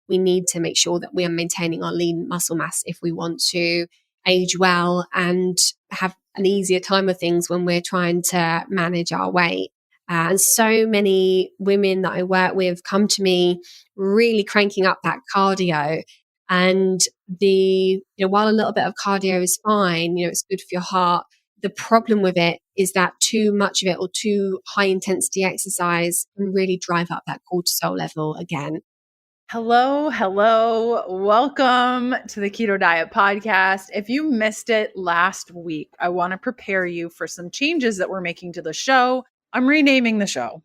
we need to make sure that we are maintaining our lean muscle mass if we want to age well and have an easier time of things when we're trying to manage our weight. And so many women that I work with come to me really cranking up that cardio. And while a little bit of cardio is fine, it's good for your heart. The problem with it is that too much of it or too high intensity exercise can really drive up that cortisol level again. Hello. Welcome to the Keto Diet Podcast. If you missed it last week, I want to prepare you for some changes that we're making to the show. I'm renaming the show.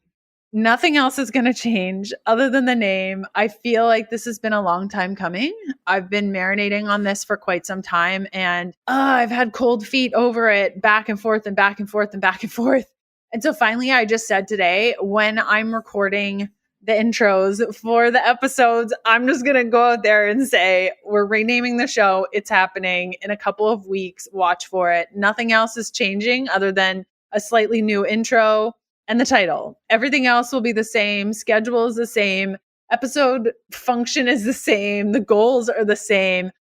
Nothing else is going to change other than the name. I feel like this has been a long time coming. I've been marinating on this for quite some time, and I've had cold feet over it, back and forth and back and forth and back and forth. And so finally, I just said today, when I'm recording the intros for the episodes, I'm just going to go out there and say, we're renaming the show. It's happening in a couple of weeks. Watch for it. Nothing else is changing other than a slightly new intro and the title. Everything else will be the same. Schedule is the same. Episode function is the same. The goals are the same.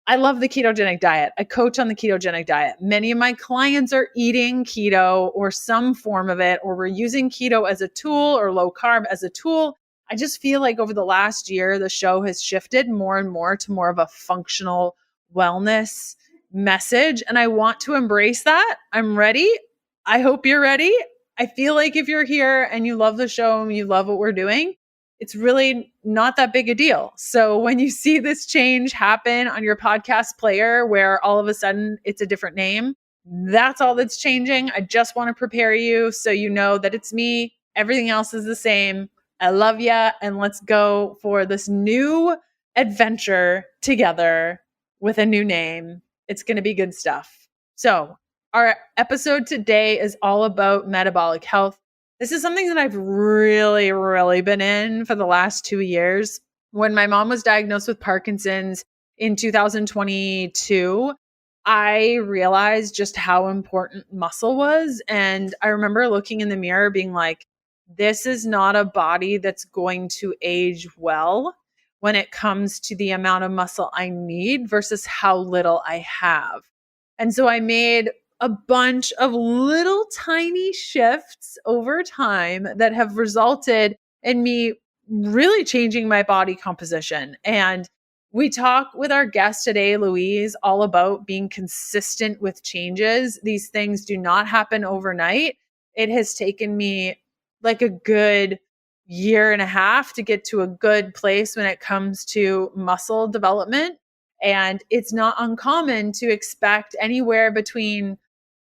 I love the ketogenic diet. I coach on the ketogenic diet. Many of my clients are eating keto or some form of it, or we're using keto as a tool or low carb as a tool. I just feel like over the last year, the show has shifted more and more to more of a functional wellness message. And I want to embrace that. I'm ready. I hope you're ready. I feel like if you're here and you love the show and you love what we're doing, it's really not that big a deal. So when you see this change happen on your podcast player where all of a sudden it's a different name, that's all that's changing. I just want to prepare you so you know that it's me. Everything else is the same. I love ya. And let's go for this new adventure together with a new name. It's going to be good stuff. So our episode today is all about metabolic health. This is something that I've really been in for the last 2 years. When my mom was diagnosed with Parkinson's in 2022, I realized just how important muscle was. And I remember looking in the mirror being like, this is not a body that's going to age well when it comes to the amount of muscle I need versus how little I have. And so I made a bunch of little tiny shifts over time that have resulted in me really changing my body composition. And we talk with our guest today, Louise, all about being consistent with changes. These things do not happen overnight. It has taken me like a good year and a half to get to a good place when it comes to muscle development. And it's not uncommon to expect anywhere between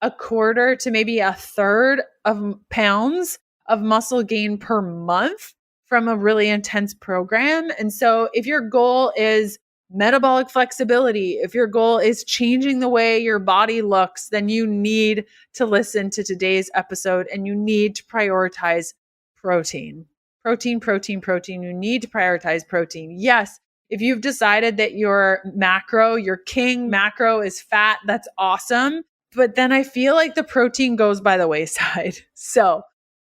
a quarter to maybe a third of pounds of muscle gain per month from a really intense program. And so if your goal is metabolic flexibility, if your goal is changing the way your body looks, then you need to listen to today's episode and you need to prioritize protein. Protein. You need to prioritize protein. Yes, if you've decided that your king macro is fat, that's awesome. But then I feel like the protein goes by the wayside. So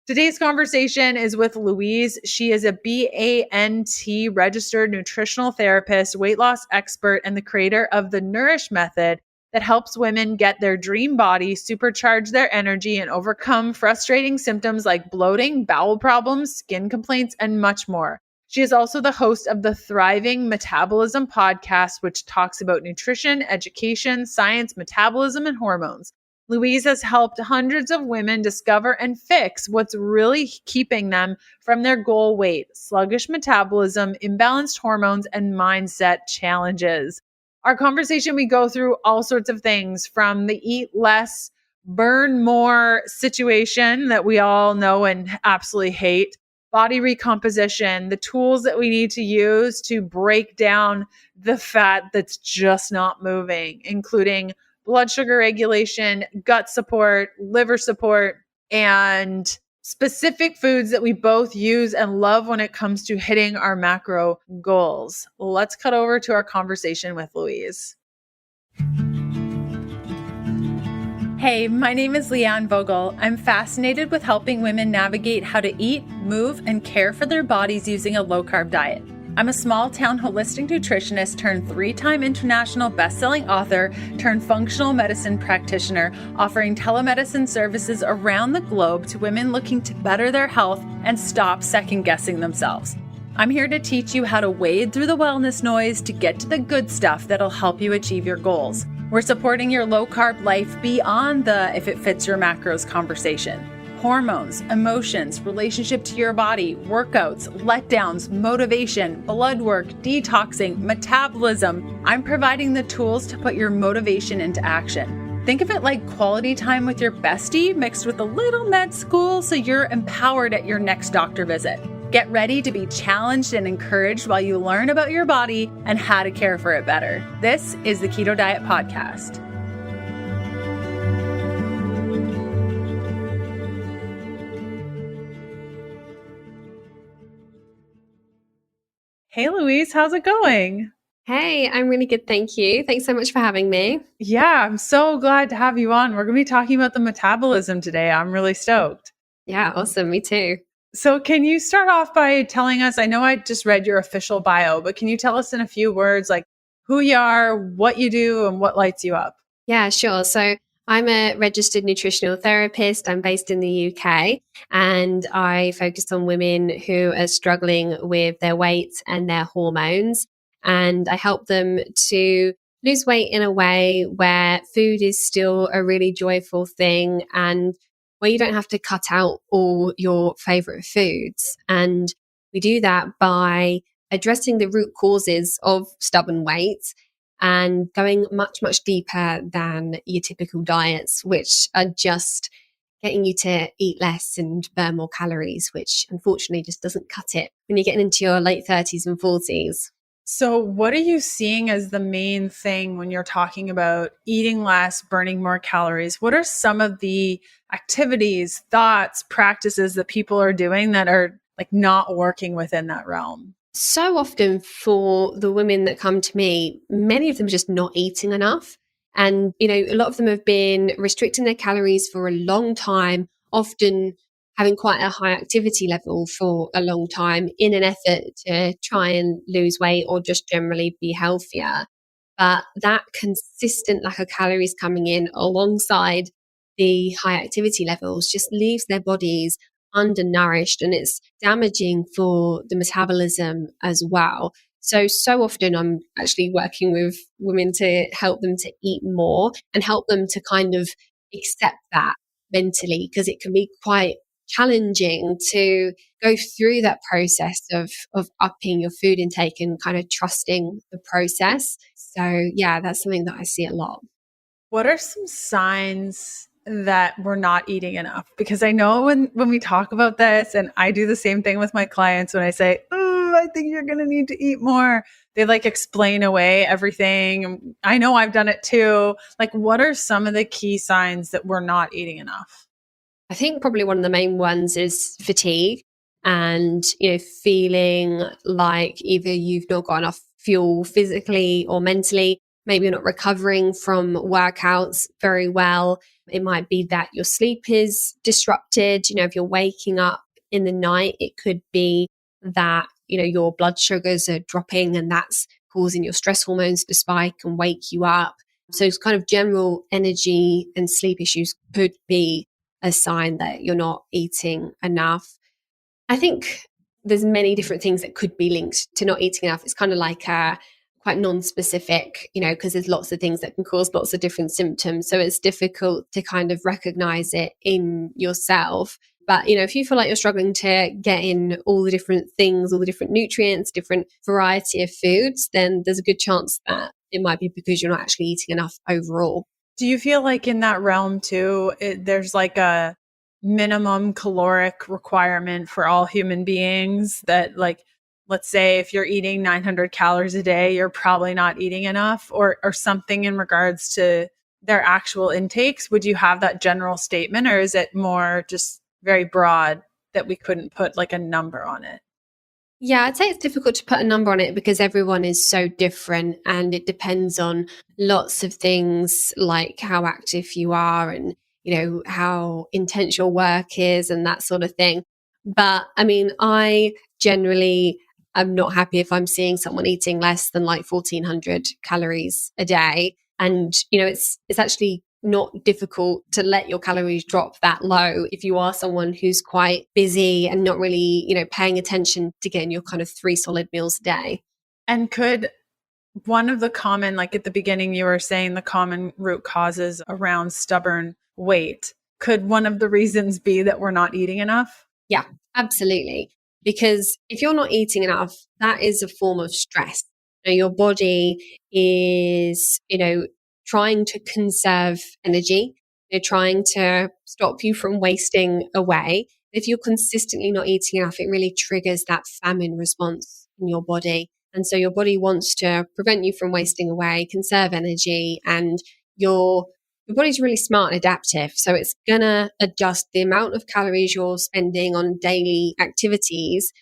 today's conversation is with Louise. She is a BANT registered nutritional therapist, weight loss expert, and the creator of the Nourish Method that helps women get their dream body, supercharge their energy, and overcome frustrating symptoms like bloating, bowel problems, skin complaints, and much more. She is also the host of the Thriving Metabolism podcast, which talks about nutrition, education, science, metabolism, and hormones. Louise has helped hundreds of women discover and fix what's really keeping them from their goal weight: sluggish metabolism, imbalanced hormones, and mindset challenges. Our conversation, we go through all sorts of things, from the eat less, burn more situation that we all know and absolutely hate, body recomposition, the tools that we need to use to break down the fat that's just not moving, including blood sugar regulation, gut support, liver support, and specific foods that we both use and love when it comes to hitting our macro goals. Let's cut over to our conversation with Louise. Hey, my name is Leanne Vogel. I'm fascinated with helping women navigate how to eat, move, and care for their bodies using a low-carb diet. I'm a small town holistic nutritionist turned 3-time international best-selling author turned functional medicine practitioner, offering telemedicine services around the globe to women looking to better their health and stop second-guessing themselves. I'm here to teach you how to wade through the wellness noise to get to the good stuff that'll help you achieve your goals. We're supporting your low-carb life beyond the if it fits your macros conversation. Hormones, emotions, relationship to your body, workouts, letdowns, motivation, blood work, detoxing, metabolism. I'm providing the tools to put your motivation into action. Think of it like quality time with your bestie mixed with a little med school so you're empowered at your next doctor visit. Get ready to be challenged and encouraged while you learn about your body and how to care for it better. This is the Keto Diet Podcast. Hey, Louise, how's it going? Hey, I'm really good. Thank you. Thanks so much for having me. Yeah, I'm so glad to have you on. We're going to be talking about the metabolism today. I'm really stoked. Yeah, awesome. Me too. So can you start off by telling us, I know I just read your official bio, but can you tell us in a few words, like who you are, what you do, and what lights you up? Yeah, sure. So I'm a registered nutritional therapist. I'm based in the UK and I focus on women who are struggling with their weight and their hormones. And I help them to lose weight in a way where food is still a really joyful thing and where you don't have to cut out all your favorite foods. And we do that by addressing the root causes of stubborn weight and going much, much deeper than your typical diets, which are just getting you to eat less and burn more calories, which unfortunately just doesn't cut it when you're getting into your late 30s and 40s. So what are you seeing as the main thing when you're talking about eating less, burning more calories? What are some of the activities, thoughts, practices that people are doing that are like not working within that realm? So often for the women that come to me, many of them are just not eating enough. And, a lot of them have been restricting their calories for a long time, often having quite a high activity level for a long time in an effort to try and lose weight or just generally be healthier. But that consistent lack of calories coming in alongside the high activity levels just leaves their bodies undernourished and it's damaging for the metabolism as well. So often I'm actually working with women to help them to eat more and help them to kind of accept that mentally, because it can be quite challenging to go through that process of upping your food intake and kind of trusting the process. So yeah, that's something that I see a lot. What are some signs that we're not eating enough? Because I know when we talk about this, and I do the same thing with my clients when I say, oh, I think you're going to need to eat more. They like explain away everything. I know I've done it too. Like, what are some of the key signs that we're not eating enough? I think probably one of the main ones is fatigue and, feeling like either you've not got enough fuel physically or mentally. Maybe you're not recovering from workouts very well. It might be that your sleep is disrupted. If you're waking up in the night, it could be that, your blood sugars are dropping and that's causing your stress hormones to spike and wake you up. So it's kind of general energy and sleep issues could be a sign that you're not eating enough. I think there's many different things that could be linked to not eating enough. It's kind of like quite non-specific, because there's lots of things that can cause lots of different symptoms. So it's difficult to kind of recognize it in yourself. But, if you feel like you're struggling to get in all the different things, all the different nutrients, different variety of foods, then there's a good chance that it might be because you're not actually eating enough overall. Do you feel like in that realm too, there's like a minimum caloric requirement for all human beings that, like, let's say if you're eating 900 calories a day, you're probably not eating enough or something in regards to their actual intakes? Would you have that general statement, or is it more just very broad that we couldn't put like a number on it? Yeah, I'd say it's difficult to put a number on it because everyone is so different and it depends on lots of things like how active you are and, how intense your work is and that sort of thing. But I mean, I generally I'm not happy if I'm seeing someone eating less than like 1400 calories a day. And, it's actually not difficult to let your calories drop that low if you are someone who's quite busy and not really, paying attention to getting your kind of 3 solid meals a day. And could one of the common, like at the beginning, you were saying the common root causes around stubborn weight, could one of the reasons be that we're not eating enough? Yeah, absolutely. Because if you're not eating enough, that is a form of stress. Your body is, trying to conserve energy. They're trying to stop you from wasting away. If you're consistently not eating enough, it really triggers that famine response in your body. And so your body wants to prevent you from wasting away, conserve energy, and your body's really smart and adaptive. So it's going to adjust the amount of calories you're spending on daily activities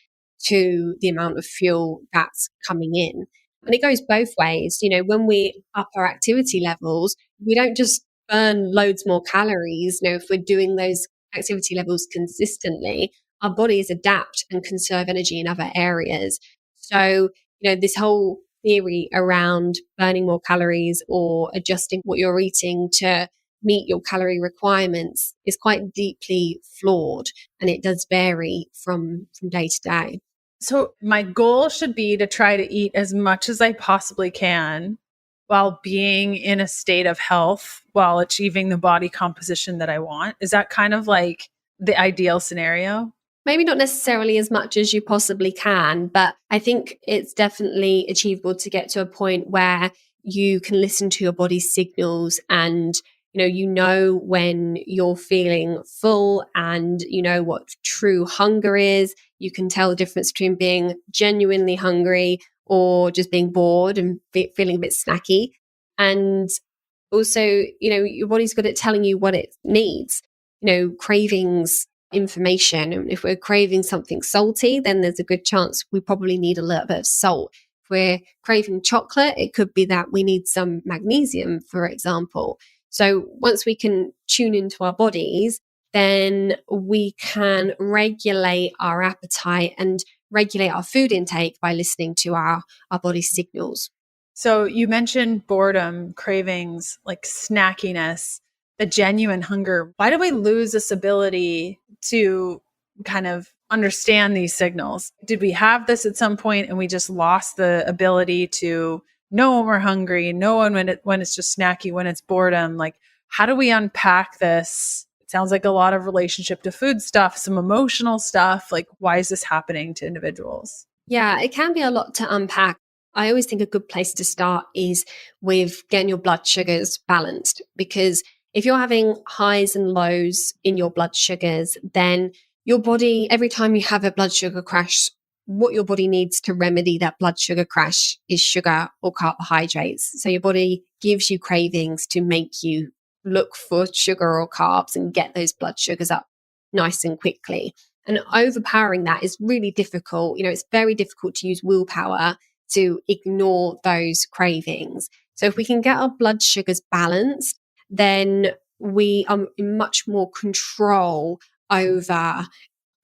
to the amount of fuel that's coming in. And it goes both ways. When we up our activity levels, we don't just burn loads more calories. If we're doing those activity levels consistently, our bodies adapt and conserve energy in other areas. So, this whole theory around burning more calories or adjusting what you're eating to meet your calorie requirements is quite deeply flawed, and it does vary from day to day. So my goal should be to try to eat as much as I possibly can while being in a state of health, while achieving the body composition that I want. Is that kind of like the ideal scenario? Maybe not necessarily as much as you possibly can, but I think it's definitely achievable to get to a point where you can listen to your body's signals, and when you're feeling full, and what true hunger is. You can tell the difference between being genuinely hungry or just being bored and feeling a bit snacky. And also, your body's good at telling you what it needs. Cravings information. And if we're craving something salty, then there's a good chance we probably need a little bit of salt. If we're craving chocolate, it could be that we need some magnesium, for example. So once we can tune into our bodies, then we can regulate our appetite and regulate our food intake by listening to our body's signals. So you mentioned boredom, cravings, like snackiness, the genuine hunger. Why do we lose this ability to kind of understand these signals? Did we have this at some point and we just lost the ability to know when we're hungry, know when it's just snacky, when it's boredom? Like, how do we unpack this? It sounds like a lot of relationship to food stuff, some emotional stuff. Like, why is this happening to individuals? Yeah, it can be a lot to unpack. I always think a good place to start is with getting your blood sugars balanced, because if you're having highs and lows in your blood sugars, then your body, every time you have a blood sugar crash, what your body needs to remedy that blood sugar crash is sugar or carbohydrates. So your body gives you cravings to make you look for sugar or carbs and get those blood sugars up nice and quickly. And overpowering that is really difficult. It's very difficult to use willpower to ignore those cravings. So if we can get our blood sugars balanced, then we are in much more control over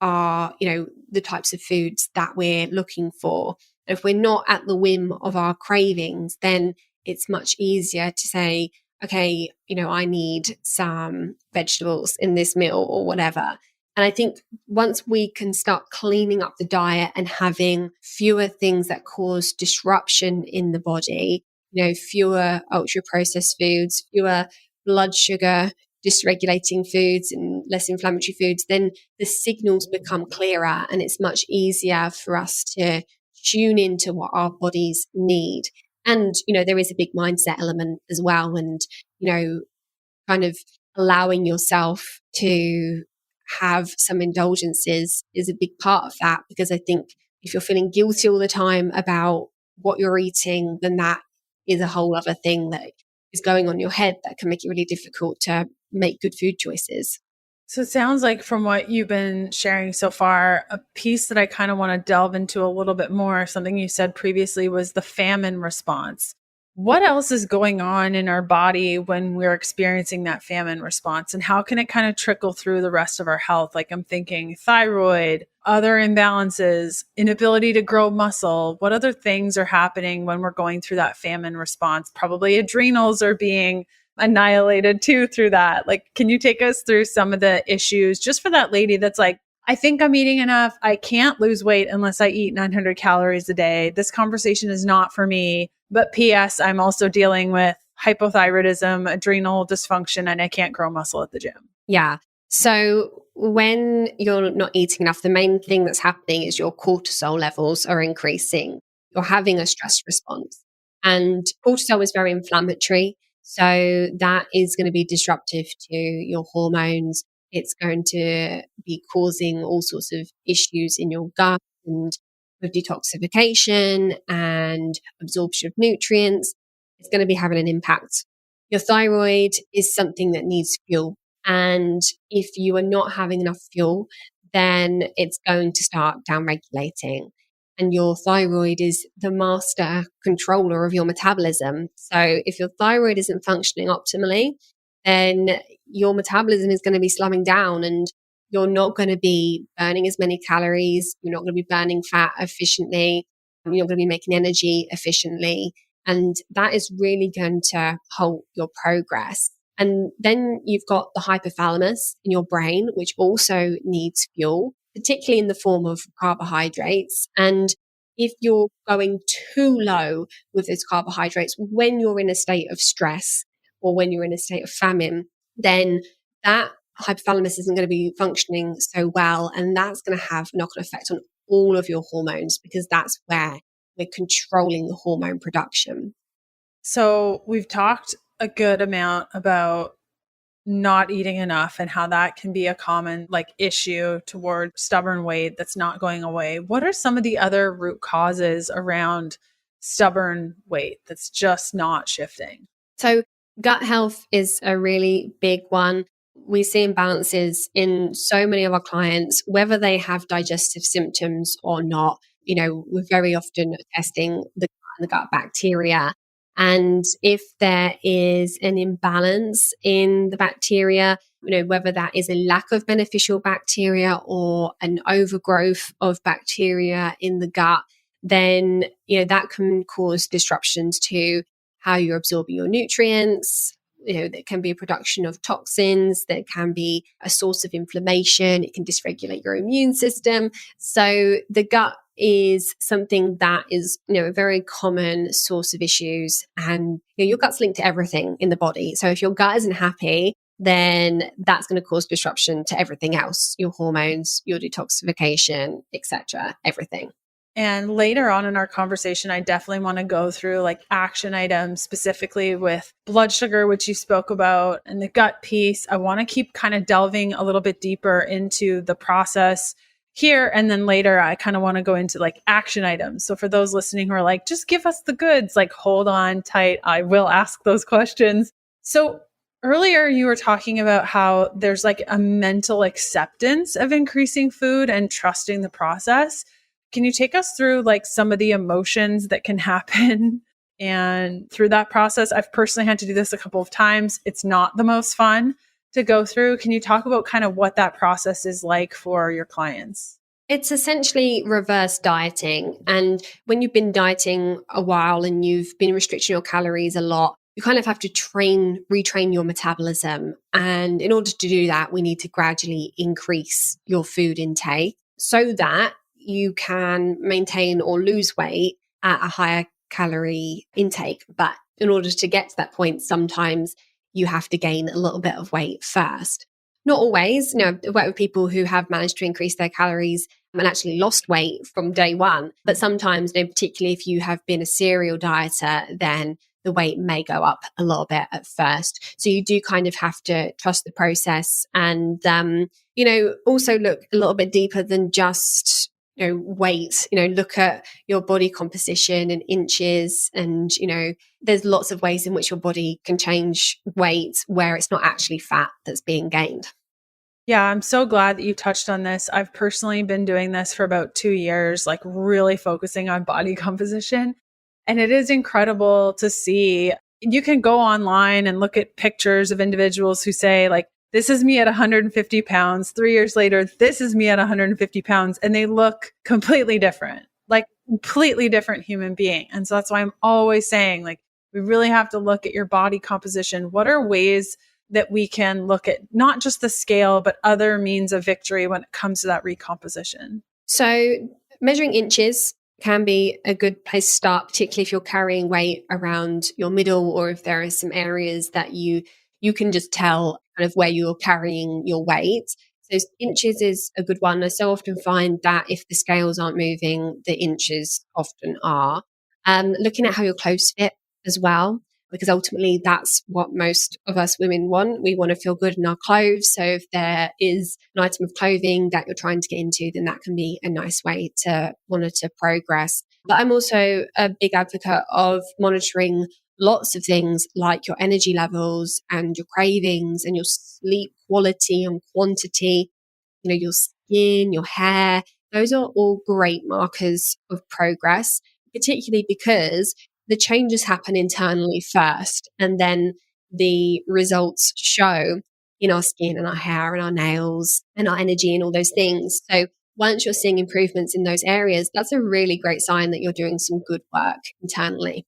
our, the types of foods that we're looking for. If we're not at the whim of our cravings, then it's much easier to say, okay, I need some vegetables in this meal or whatever. And I think once we can start cleaning up the diet and having fewer things that cause disruption in the body, fewer ultra processed foods, fewer blood sugar dysregulating foods and less inflammatory foods, then the signals become clearer and it's much easier for us to tune into what our bodies need. And, there is a big mindset element as well. And, kind of allowing yourself to have some indulgences is a big part of that, because I think if you're feeling guilty all the time about what you're eating, then that is a whole other thing that is going on in your head that can make it really difficult to make good food choices. So it sounds like from what you've been sharing so far, a piece that I kind of want to delve into a little bit more, something you said previously, was the famine response. What else is going on in our body when we're experiencing that famine response? And how can it kind of trickle through the rest of our health? Like I'm thinking thyroid, other imbalances, inability to grow muscle. What other things are happening when we're going through that famine response? Probably adrenals are being annihilated too through that. Like, can you take us through some of the issues just for that lady that's like, I think I'm eating enough. I can't lose weight unless I eat 900 calories a day. This conversation is not for me. But P.S., I'm also dealing with hypothyroidism, adrenal dysfunction, and I can't grow muscle at the gym. Yeah. So when you're not eating enough, the main thing that's happening is your cortisol levels are increasing. You're having a stress response. And cortisol is very inflammatory. So that is going to be disruptive to your hormones. It's going to be causing all sorts of issues in your gut and with detoxification and absorption of nutrients. It's going to be having an impact. Your thyroid is something that needs fuel. And if you are not having enough fuel, then it's going to start downregulating. And your thyroid is the master controller of your metabolism. So if your thyroid isn't functioning optimally, then your metabolism is going to be slowing down and you're not going to be burning as many calories. You're not going to be burning fat efficiently. You're not going to be making energy efficiently. And that is really going to halt your progress. And then you've got the hypothalamus in your brain, which also needs fuel, particularly in the form of carbohydrates. And if you're going too low with those carbohydrates when you're in a state of stress or when you're in a state of famine, then that hypothalamus isn't going to be functioning so well. And that's going to have a knock-on effect on all of your hormones because that's where we're controlling the hormone production. So we've talked a good amount about not eating enough and how that can be a common issue toward stubborn weight that's not going away. What are some of the other root causes around stubborn weight that's just not shifting? So gut health is a really big one. We see imbalances in so many of our clients, whether they have digestive symptoms or not. We're very often testing the gut bacteria. And if there is an imbalance in the bacteria, whether that is a lack of beneficial bacteria or an overgrowth of bacteria in the gut, then, that can cause disruptions to how you're absorbing your nutrients. There can be a production of toxins, there can be a source of inflammation, it can dysregulate your immune system. So the gut is something that is, a very common source of issues. And your gut's linked to everything in the body. So if your gut isn't happy, then that's going to cause disruption to everything else, your hormones, your detoxification, etc., everything. And later on in our conversation, I definitely want to go through action items, specifically with blood sugar, which you spoke about, and the gut piece. I want to keep kind of delving a little bit deeper into the process here. And then later, I kind of want to go into action items. So for those listening who are just give us the goods, hold on tight. I will ask those questions. So earlier, you were talking about how there's a mental acceptance of increasing food and trusting the process. Can you take us through some of the emotions that can happen and through that process? I've personally had to do this a couple of times. It's not the most fun to go through. Can you talk about kind of what that process is like for your clients? It's essentially reverse dieting. And when you've been dieting a while and you've been restricting your calories a lot, you kind of have to retrain your metabolism. And in order to do that, we need to gradually increase your food intake so that you can maintain or lose weight at a higher calorie intake. But in order to get to that point, sometimes you have to gain a little bit of weight first. Not always. I've worked with people who have managed to increase their calories and actually lost weight from day one. But sometimes, particularly if you have been a serial dieter, then the weight may go up a little bit at first. So you do kind of have to trust the process and, also look a little bit deeper than just weight, look at your body composition in inches and, there's lots of ways in which your body can change weight where it's not actually fat that's being gained. Yeah, I'm so glad that you touched on this. I've personally been doing this for about 2 years, really focusing on body composition. And it is incredible to see. You can go online and look at pictures of individuals who say, like, this is me at 150 pounds. 3 years later, this is me at 150 pounds. And they look completely different, like completely different human being. And so that's why I'm always saying, like, we really have to look at your body composition. What are ways that we can look at not just the scale, but other means of victory when it comes to that recomposition? So measuring inches can be a good place to start, particularly if you're carrying weight around your middle, or if there are some areas that you can just tell kind of where you're carrying your weight. So inches is a good one. I so often find that if the scales aren't moving, the inches often are. Looking at how your clothes fit as well, because ultimately that's what most of us women want. We want to feel good in our clothes. So if there is an item of clothing that you're trying to get into, then that can be a nice way to monitor progress. But I'm also a big advocate of monitoring lots of things like your energy levels and your cravings and your sleep quality and quantity, your skin, your hair. Those are all great markers of progress, particularly because the changes happen internally first, and then the results show in our skin and our hair and our nails and our energy and all those things. So once you're seeing improvements in those areas, that's a really great sign that you're doing some good work internally.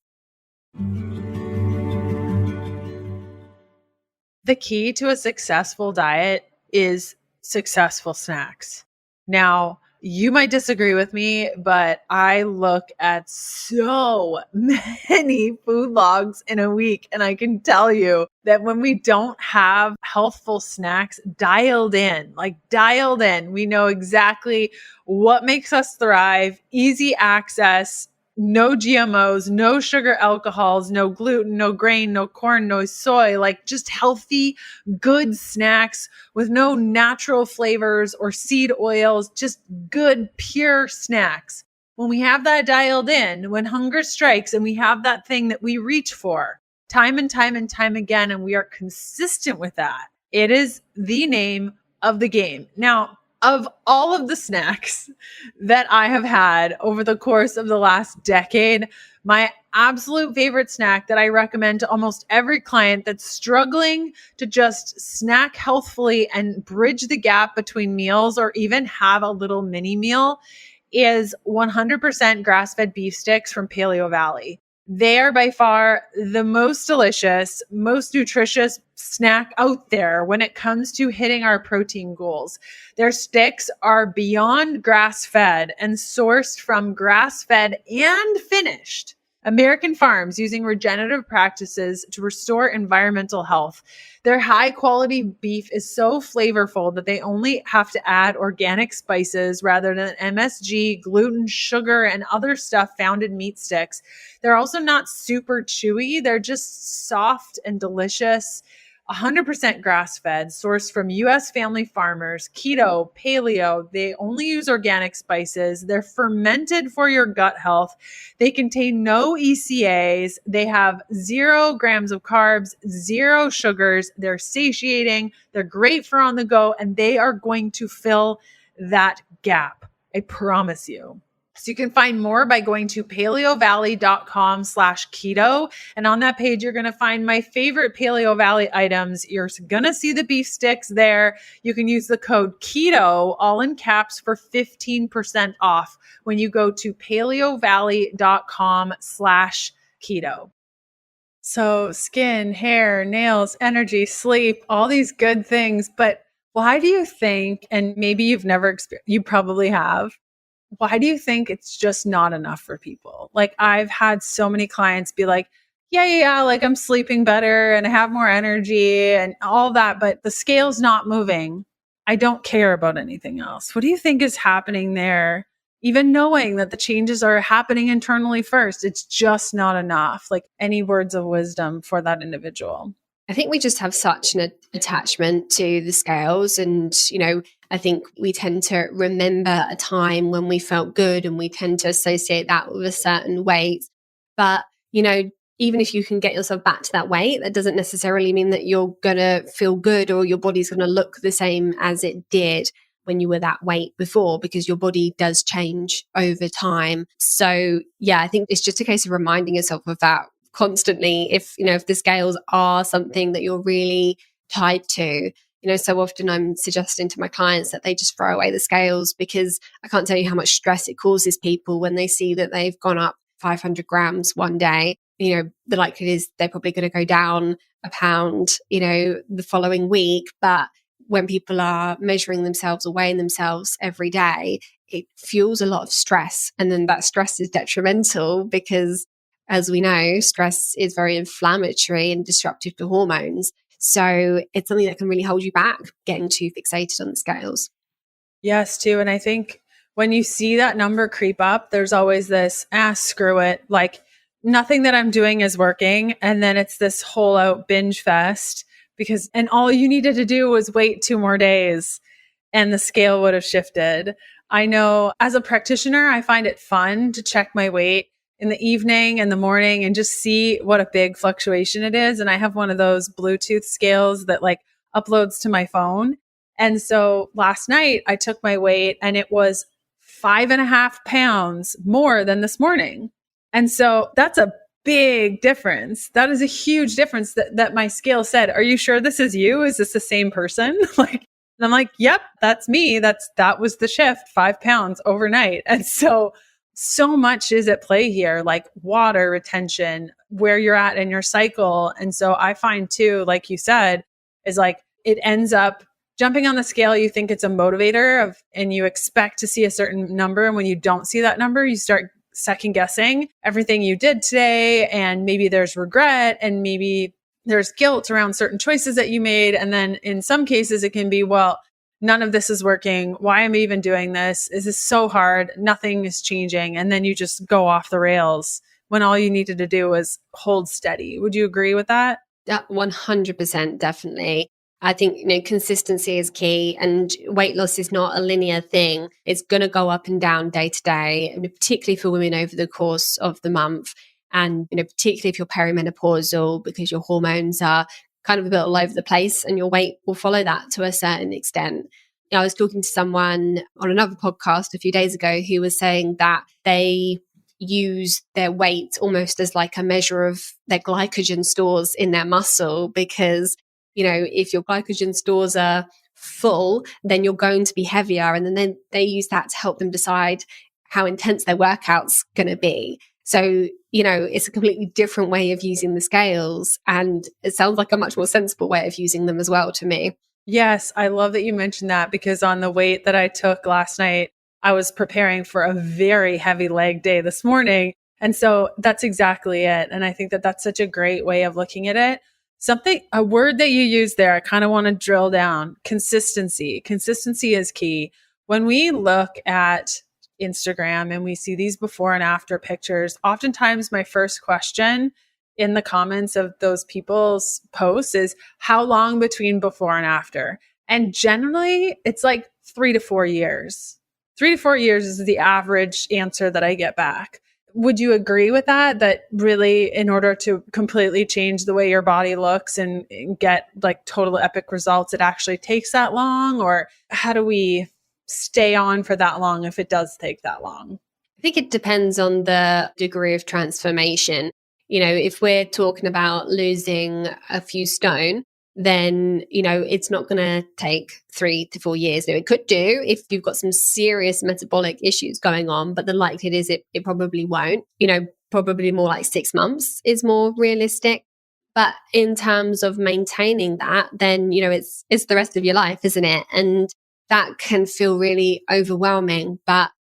The key to a successful diet is successful snacks. Now, you might disagree with me, but I look at so many food logs in a week, and I can tell you that when we don't have healthful snacks dialed in, we know exactly what makes us thrive, easy access, no GMOs, no sugar alcohols, no gluten, no grain, no corn, no soy, like just healthy, good snacks with no natural flavors or seed oils, just good, pure snacks. When we have that dialed in, when hunger strikes and we have that thing that we reach for time and time and time again, and we are consistent with that, it is the name of the game. Now, of all of the snacks that I have had over the course of the last decade, my absolute favorite snack that I recommend to almost every client that's struggling to just snack healthfully and bridge the gap between meals or even have a little mini meal is 100% grass-fed beef sticks from Paleo Valley. They are by far the most delicious, most nutritious snack out there when it comes to hitting our protein goals. Their sticks are beyond grass-fed and sourced from grass-fed and finished American farms using regenerative practices to restore environmental health. Their high quality beef is so flavorful that they only have to add organic spices rather than MSG, gluten, sugar, and other stuff found in meat sticks. They're also not super chewy. They're just soft and delicious. 100% grass-fed, sourced from U.S. family farmers, keto, paleo. They only use organic spices. They're fermented for your gut health. They contain no ECAs. They have 0 grams of carbs, 0 sugars. They're satiating. They're great for on the go, and they are going to fill that gap. I promise you. So you can find more by going to paleovalley.com/keto. And on that page, you're going to find my favorite Paleo Valley items. You're going to see the beef sticks there. You can use the code KETO, all in caps, for 15% off when you go to paleovalley.com/keto. So skin, hair, nails, energy, sleep, all these good things. But why do you think, and maybe you've never experienced, you probably have, why do you think it's just not enough for people? Like, I've had so many clients be like, yeah, like I'm sleeping better and I have more energy and all that, but the scale's not moving. I don't care about anything else. What do you think is happening there? Even knowing that the changes are happening internally first, it's just not enough. Like, any words of wisdom for that individual? I think we just have such an attachment to the scales. And, I think we tend to remember a time when we felt good and we tend to associate that with a certain weight. But, even if you can get yourself back to that weight, that doesn't necessarily mean that you're going to feel good or your body's going to look the same as it did. when you were that weight before, because your body does change over time. So yeah, I think it's just a case of reminding yourself of that constantly. If the scales are something that you're really tied to, so often I'm suggesting to my clients that they just throw away the scales, because I can't tell you how much stress it causes people when they see that they've gone up 500 grams one day. The likelihood is they're probably going to go down a pound, the following week. But when people are measuring themselves or weighing themselves every day, it fuels a lot of stress. And then that stress is detrimental because, as we know, stress is very inflammatory and disruptive to hormones. So it's something that can really hold you back, getting too fixated on the scales. Yes, too. And I think when you see that number creep up, there's always this, screw it. Like nothing that I'm doing is working. And then it's this whole out binge fest and all you needed to do was wait 2 more days and the scale would have shifted. I know as a practitioner, I find it fun to check my weight in the evening and the morning and just see what a big fluctuation it is. And I have one of those Bluetooth scales that like uploads to my phone. And so last night I took my weight and it was 5.5 pounds more than this morning. And so that's a big difference. That is a huge difference that my scale said, "Are you sure this is you? Is this the same person?" And I'm like, "Yep, that's me. That was the shift, 5 pounds overnight." And so much is at play here, like water retention, where you're at in your cycle. And so I find too, like you said, is like it ends up jumping on the scale. You think it's a motivator and you expect to see a certain number. And when you don't see that number, you start second guessing everything you did today. And maybe there's regret and maybe there's guilt around certain choices that you made. And then in some cases it can be, well, none of this is working. Why am I even doing this? Is this so hard? Nothing is changing. And then you just go off the rails when all you needed to do was hold steady. Would you agree with that? 100%, definitely. I think, consistency is key, and weight loss is not a linear thing. It's going to go up and down day to day, and particularly for women over the course of the month. And, particularly if you're perimenopausal, because your hormones are kind of a bit all over the place and your weight will follow that to a certain extent. I was talking to someone on another podcast a few days ago who was saying that they use their weight almost as like a measure of their glycogen stores in their muscle, because if your glycogen stores are full, then you're going to be heavier. And then they use that to help them decide how intense their workout's going to be. So, it's a completely different way of using the scales. And it sounds like a much more sensible way of using them as well to me. Yes, I love that you mentioned that, because on the weight that I took last night, I was preparing for a very heavy leg day this morning. And so that's exactly it. And I think that that's such a great way of looking at it. A word that you use there, I kind of want to drill down: consistency. Consistency is key. When we look at Instagram and we see these before and after pictures, oftentimes my first question in the comments of those people's posts is, how long between before and after? And generally it's like 3 to 4 years. 3 to 4 years is the average answer that I get back. Would you agree with that? That really, in order to completely change the way your body looks and get like total epic results, it actually takes that long? Or how do we stay on for that long if it does take that long? I think it depends on the degree of transformation. If we're talking about losing a few stone, then, it's not going to take 3 to 4 years. It could do if you've got some serious metabolic issues going on, but the likelihood is it probably won't. Probably more like 6 months is more realistic. But in terms of maintaining that, then, it's the rest of your life, isn't it? And that can feel really overwhelming. But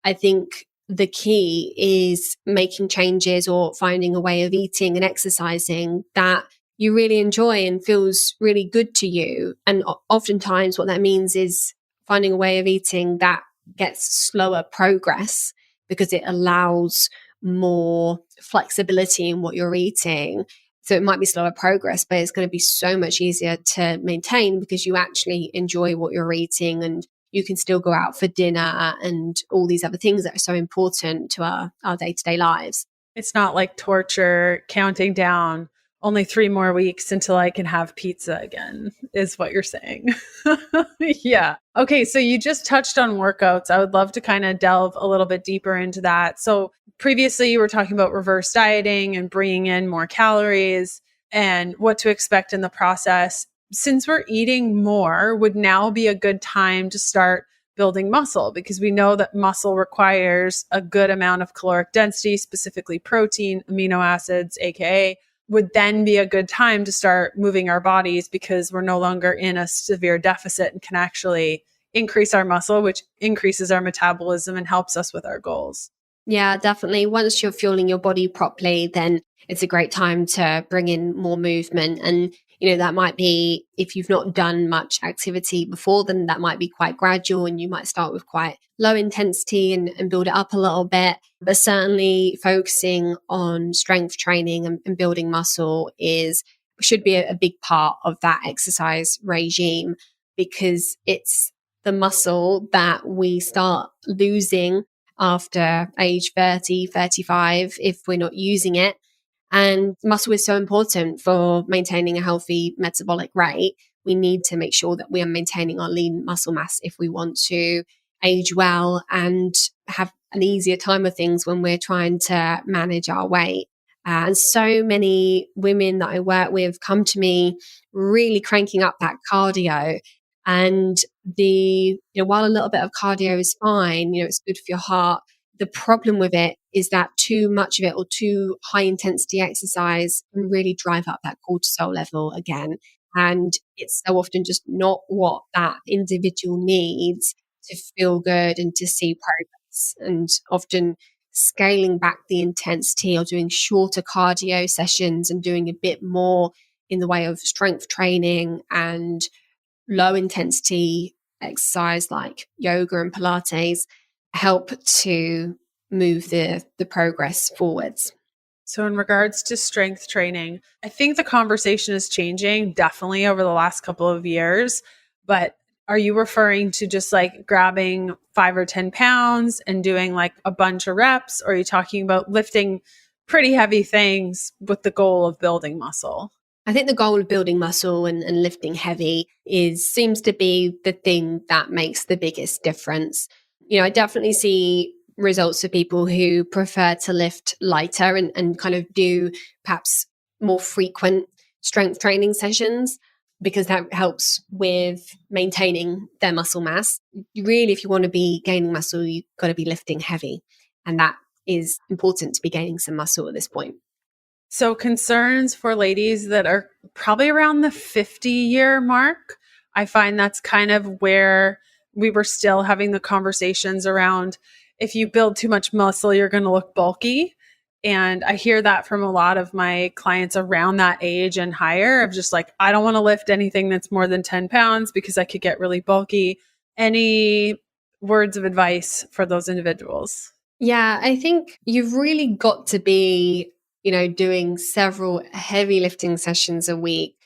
I think the key is making changes or finding a way of eating and exercising that you really enjoy and feels really good to you. And oftentimes what that means is finding a way of eating that gets slower progress, because it allows more flexibility in what you're eating. So it might be slower progress, but it's going to be so much easier to maintain because you actually enjoy what you're eating, and you can still go out for dinner and all these other things that are so important to our day-to-day lives. It's not like torture, counting down only 3 more weeks until I can have pizza again, is what you're saying. Yeah. Okay. So you just touched on workouts. I would love to kind of delve a little bit deeper into that. So previously you were talking about reverse dieting and bringing in more calories and what to expect in the process. Since we're eating more, would now be a good time to start building muscle, because we know that muscle requires a good amount of caloric density, specifically protein, amino acids, AKA, would then be a good time to start moving our bodies because we're no longer in a severe deficit and can actually increase our muscle, which increases our metabolism and helps us with our goals. Yeah, definitely. Once you're fueling your body properly, then it's a great time to bring in more movement. And, that might be, if you've not done much activity before, then that might be quite gradual and you might start with quite low intensity and build it up a little bit. But certainly focusing on strength training and building muscle should be a big part of that exercise regime, because it's the muscle that we start losing after age 30, 35, if we're not using it. And muscle is so important for maintaining a healthy metabolic rate. We need to make sure that we are maintaining our lean muscle mass if we want to age well and have an easier time of things when we're trying to manage our weight. And so many women that I work with come to me really cranking up that cardio. And while a little bit of cardio is fine, it's good for your heart. The problem with it is that too much of it or too high intensity exercise can really drive up that cortisol level again. And it's so often just not what that individual needs to feel good and to see progress. And often scaling back the intensity or doing shorter cardio sessions and doing a bit more in the way of strength training and low intensity exercise like yoga and Pilates help to move the progress forwards. So in regards to strength training, I think the conversation is changing definitely over the last couple of years. But are you referring to just like grabbing 5 or 10 pounds and doing like a bunch of reps? Or are you talking about lifting pretty heavy things with the goal of building muscle? I think the goal of building muscle and lifting heavy seems to be the thing that makes the biggest difference. I definitely see results for people who prefer to lift lighter and kind of do perhaps more frequent strength training sessions, because that helps with maintaining their muscle mass. Really, if you want to be gaining muscle, you've got to be lifting heavy. And that is important to be gaining some muscle at this point. So concerns for ladies that are probably around the 50-year mark, I find that's kind of where we were still having the conversations around, if you build too much muscle, you're going to look bulky. And I hear that from a lot of my clients around that age and higher, of just like, I don't want to lift anything that's more than 10 pounds because I could get really bulky. Any words of advice for those individuals? Yeah, I think you've really got to be, doing several heavy lifting sessions a week,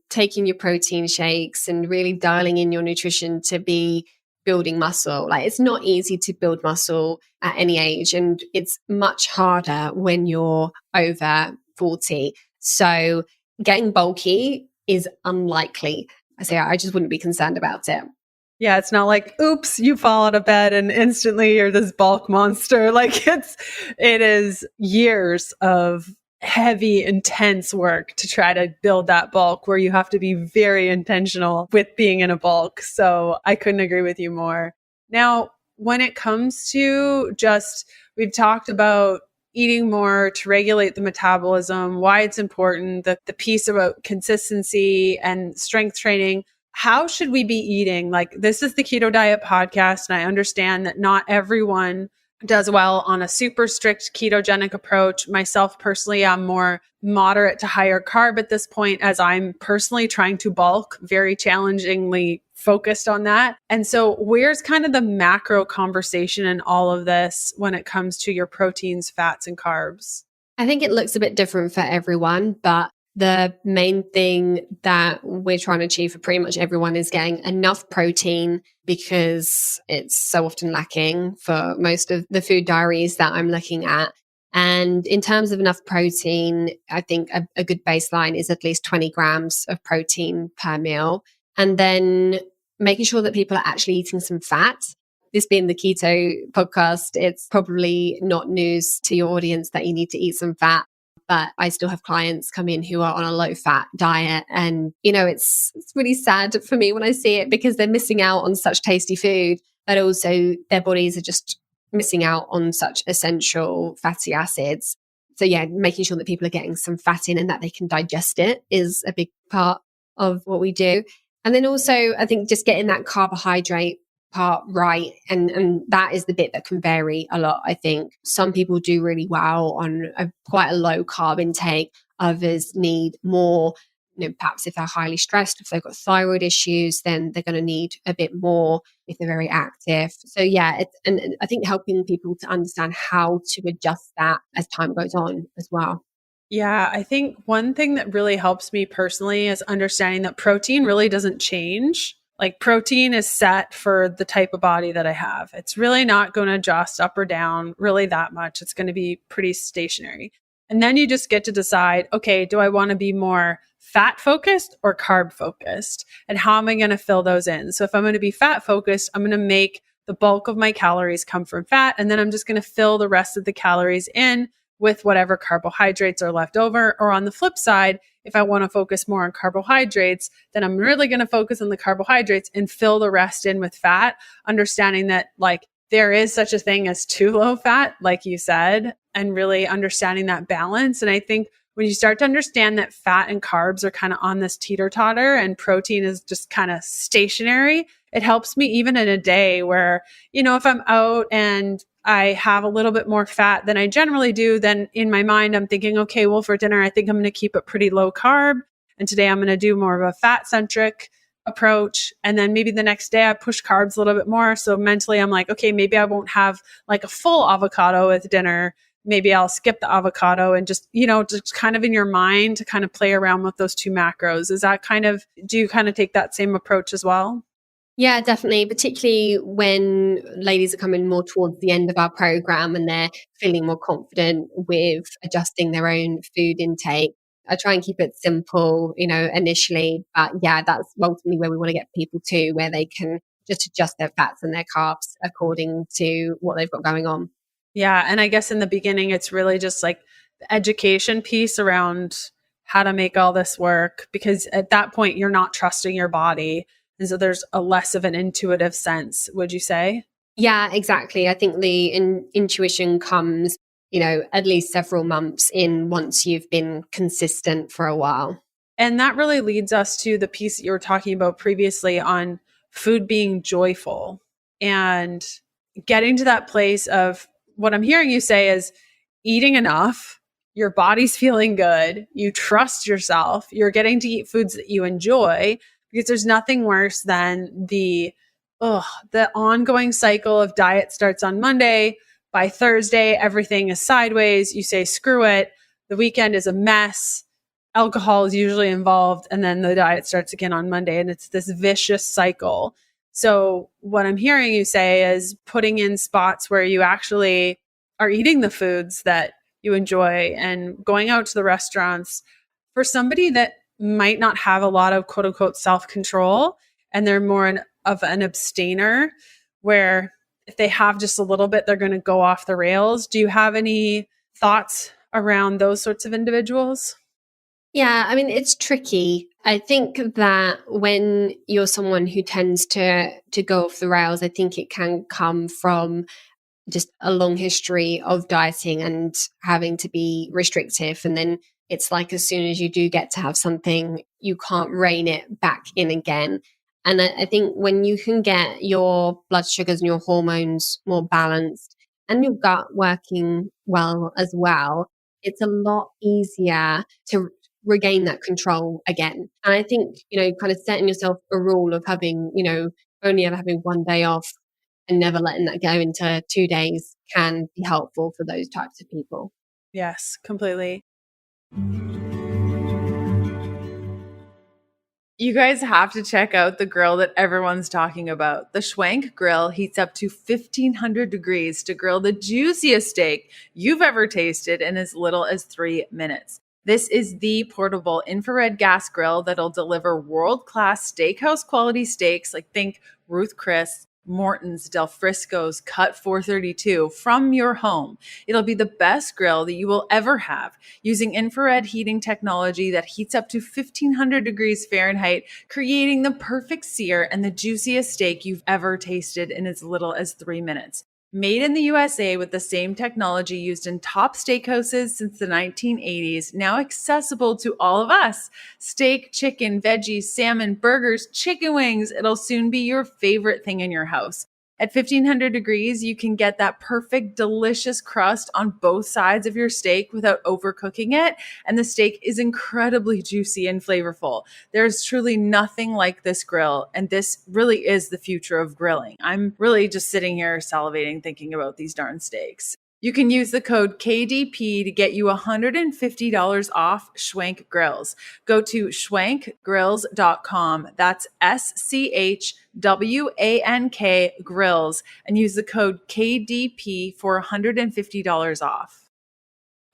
taking your protein shakes and really dialing in your nutrition to be building muscle. Like, it's not easy to build muscle at any age, and it's much harder when you're over 40. So getting bulky is unlikely. I just wouldn't be concerned about it. Yeah, it's not like, oops, you fall out of bed and instantly you're this bulk monster. Like it is years of heavy, intense work to try to build that bulk, where you have to be very intentional with being in a bulk. So I couldn't agree with you more. Now, when it comes to we've talked about eating more to regulate the metabolism, why it's important, the piece about consistency and strength training. How should we be eating? Like, this is the Keto Diet Podcast, and I understand that not everyone does well on a super strict ketogenic approach. Myself personally, I'm more moderate to higher carb at this point, as I'm personally trying to bulk, very challengingly focused on that. And so where's kind of the macro conversation in all of this when it comes to your proteins, fats, and carbs? I think it looks a bit different for everyone, but the main thing that we're trying to achieve for pretty much everyone is getting enough protein, because it's so often lacking for most of the food diaries that I'm looking at. And in terms of enough protein, I think a good baseline is at least 20 grams of protein per meal. And then making sure that people are actually eating some fat. This being the keto podcast, it's probably not news to your audience that you need to eat some fat. But I still have clients come in who are on a low fat diet. And, it's really sad for me when I see it because they're missing out on such tasty food, but also their bodies are just missing out on such essential fatty acids. So yeah, making sure that people are getting some fat in and that they can digest it is a big part of what we do. And then also, I think just getting that carbohydrate part right. And that is the bit that can vary a lot. I think some people do really well on quite a low carb intake. Others need more, perhaps if they're highly stressed, if they've got thyroid issues, then they're going to need a bit more if they're very active. So yeah, and I think helping people to understand how to adjust that as time goes on as well. Yeah, I think one thing that really helps me personally is understanding that protein really doesn't change. Like protein is set for the type of body that I have. It's really not going to adjust up or down really that much. It's going to be pretty stationary. And then you just get to decide, okay, do I want to be more fat focused or carb focused? And how am I going to fill those in? So if I'm going to be fat focused, I'm going to make the bulk of my calories come from fat. And then I'm just going to fill the rest of the calories in with whatever carbohydrates are left over. Or on the flip side, if I want to focus more on carbohydrates, then I'm really going to focus on the carbohydrates and fill the rest in with fat, understanding that like there is such a thing as too low fat, like you said, and really understanding that balance. And I think when you start to understand that fat and carbs are kind of on this teeter-totter and protein is just kind of stationary, it helps me even in a day where, if I'm out and I have a little bit more fat than I generally do, then in my mind, I'm thinking, okay, well, for dinner, I think I'm going to keep it pretty low carb. And today I'm going to do more of a fat centric approach. And then maybe the next day I push carbs a little bit more. So mentally I'm like, okay, maybe I won't have like a full avocado with dinner. Maybe I'll skip the avocado and just kind of in your mind to kind of play around with those two macros. Do you kind of take that same approach as well? Yeah, definitely. Particularly when ladies are coming more towards the end of our program and they're feeling more confident with adjusting their own food intake. I try and keep it simple, initially. But yeah, that's ultimately where we want to get people to, where they can just adjust their fats and their carbs according to what they've got going on. Yeah. And I guess in the beginning, it's really just like the education piece around how to make all this work, because at that point, you're not trusting your body. And so there's a less of an intuitive sense, would you say? Yeah, exactly. I think the intuition comes, at least several months in once you've been consistent for a while. And that really leads us to the piece that you were talking about previously on food being joyful and getting to that place of what I'm hearing you say is eating enough, your body's feeling good, you trust yourself, you're getting to eat foods that you enjoy, because there's nothing worse than the ongoing cycle of diet starts on Monday. By Thursday, everything is sideways. You say, screw it. The weekend is a mess. Alcohol is usually involved. And then the diet starts again on Monday. And it's this vicious cycle. So what I'm hearing you say is putting in spots where you actually are eating the foods that you enjoy and going out to the restaurants. For somebody that might not have a lot of quote unquote self-control and they're more of an abstainer, where if they have just a little bit, they're going to go off the rails. Do you have any thoughts around those sorts of individuals? Yeah, I mean, it's tricky. I think that when you're someone who tends to go off the rails, I think it can come from just a long history of dieting and having to be restrictive. And then it's like as soon as you do get to have something, you can't rein it back in again. And I think when you can get your blood sugars and your hormones more balanced and your gut working well as well, it's a lot easier to regain that control again. And I think, kind of setting yourself a rule of having, only ever having one day off and never letting that go into 2 days can be helpful for those types of people. Yes, completely. You guys have to check out the grill that everyone's talking about. The Schwank grill heats up to 1500 degrees to grill the juiciest steak you've ever tasted in as little as 3 minutes. This is the portable infrared gas grill that'll deliver world-class steakhouse quality steaks, like think Ruth Chris, Morton's, Del Frisco's, Cut 432 from your home. It'll be the best grill that you will ever have, using infrared heating technology that heats up to 1500 degrees Fahrenheit, creating the perfect sear and the juiciest steak you've ever tasted in as little as 3 minutes. Made in the USA with the same technology used in top steakhouses since the 1980s, now accessible to all of us. Steak, chicken, veggies, salmon, burgers, chicken wings. It'll soon be your favorite thing in your house. At 1500 degrees, you can get that perfect, delicious crust on both sides of your steak without overcooking it. And the steak is incredibly juicy and flavorful. There's truly nothing like this grill. And this really is the future of grilling. I'm really just sitting here salivating thinking about these darn steaks. You can use the code KDP to get you $150 off Schwank Grills. Go to schwankgrills.com. That's SCHWANK Grills and use the code KDP for $150 off.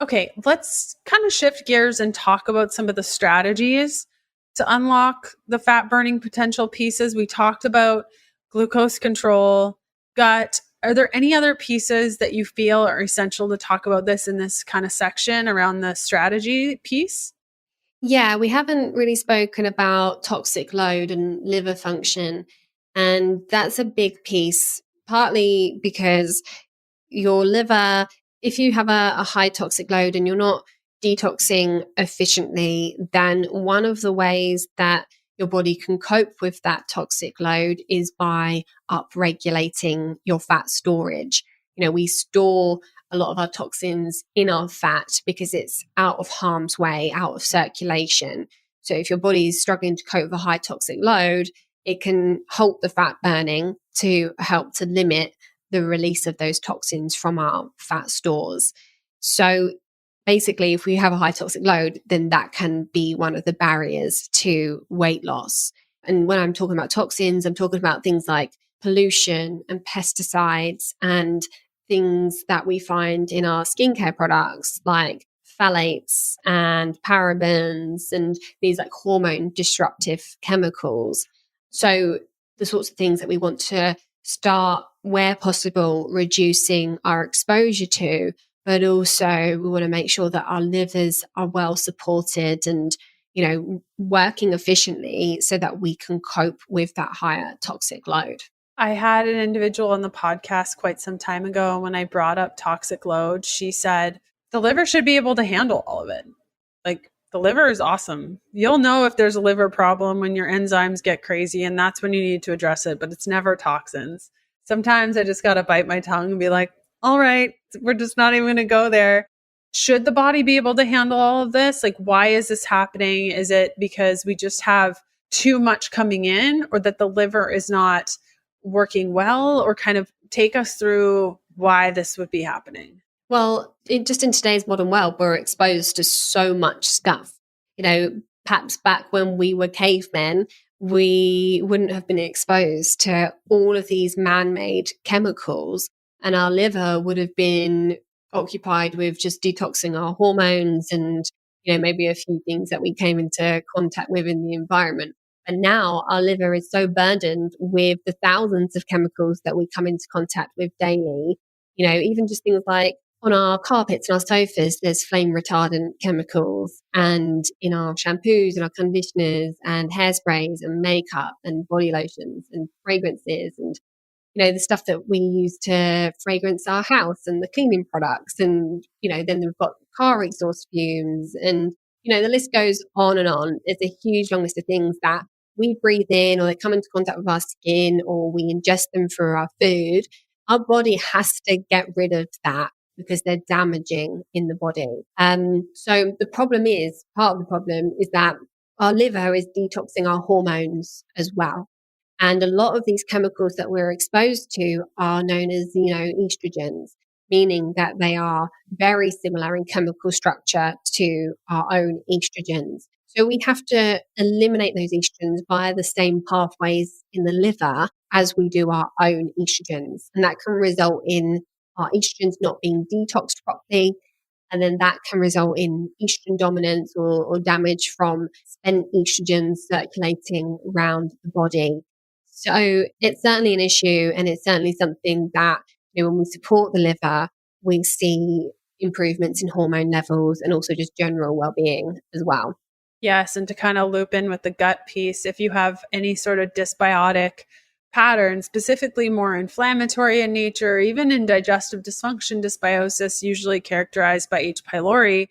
Okay, let's kind of shift gears and talk about some of the strategies to unlock the fat burning potential pieces. We talked about glucose control, gut. Are there any other pieces that you feel are essential to talk about this in this kind of section around the strategy piece? Yeah, we haven't really spoken about toxic load and liver function. And that's a big piece, partly because your liver, if you have a high toxic load and you're not detoxing efficiently, then one of the ways that your body can cope with that toxic load is by upregulating your fat storage. We store a lot of our toxins in our fat because it's out of harm's way, out of circulation. So if your body is struggling to cope with a high toxic load, it can halt the fat burning to help to limit the release of those toxins from our fat stores. So basically, if we have a high toxic load, then that can be one of the barriers to weight loss. And when I'm talking about toxins, I'm talking about things like pollution and pesticides and things that we find in our skincare products like phthalates and parabens and these like hormone disruptive chemicals. So the sorts of things that we want to start, where possible, reducing our exposure to, but also we want to make sure that our livers are well supported and, working efficiently so that we can cope with that higher toxic load. I had an individual on the podcast quite some time ago. When I brought up toxic load, she said the liver should be able to handle all of it. Like, the liver is awesome. You'll know if there's a liver problem when your enzymes get crazy, and that's when you need to address it, but it's never toxins. Sometimes I just got to bite my tongue and be like, all right, we're just not even going to go there. Should the body be able to handle all of this? Like, why is this happening? Is it because we just have too much coming in, or that the liver is not working well, or kind of take us through why this would be happening? Well, just in today's modern world, we're exposed to so much stuff. Perhaps back when we were cavemen, we wouldn't have been exposed to all of these man-made chemicals, and our liver would have been occupied with just detoxing our hormones and, maybe a few things that we came into contact with in the environment. And now our liver is so burdened with the thousands of chemicals that we come into contact with daily. Even just things like on our carpets and our sofas, there's flame retardant chemicals, and in our shampoos and our conditioners and hairsprays and makeup and body lotions and fragrances and, the stuff that we use to fragrance our house and the cleaning products. And, then we've got car exhaust fumes and, the list goes on and on. It's a huge long list of things that we breathe in, or they come into contact with our skin, or we ingest them through our food. Our body has to get rid of that because they're damaging in the body. So part of the problem is that our liver is detoxing our hormones as well. And a lot of these chemicals that we're exposed to are known as estrogens, meaning that they are very similar in chemical structure to our own estrogens. So we have to eliminate those estrogens via the same pathways in the liver as we do our own estrogens. And that can result in our estrogens not being detoxed properly. And then that can result in estrogen dominance or damage from spent estrogens circulating around the body. So it's certainly an issue, and it's certainly something that, when we support the liver, we see improvements in hormone levels and also just general well-being as well. Yes, and to kind of loop in with the gut piece, if you have any sort of dysbiotic pattern, specifically more inflammatory in nature, even in digestive dysfunction, dysbiosis, usually characterized by H. pylori,